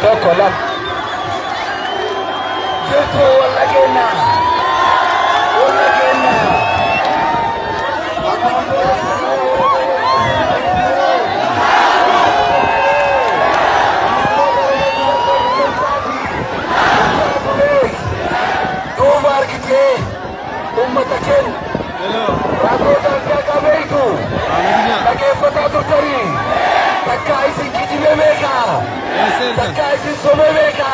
Tokolat. Jeko wala kena. Wala kena. Dobar kita umat akan. Rago dasar kami itu. Lagi foto tu cari. Takai sikit mereka. Takai sikit mereka.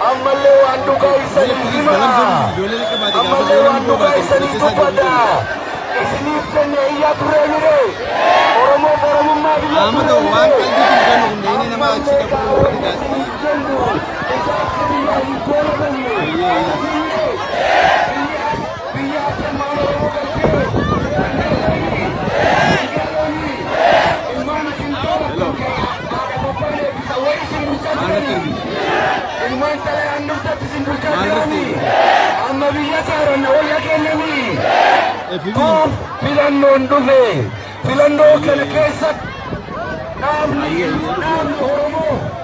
Amalle wandu kaisa lima. Amalle wandu kaisa itu pada. Isini punya ia turunire. Oromo mari. Amado wan kaldi kan ini nama cita puluh tidak. Filando que le quesa. Nam Oromo.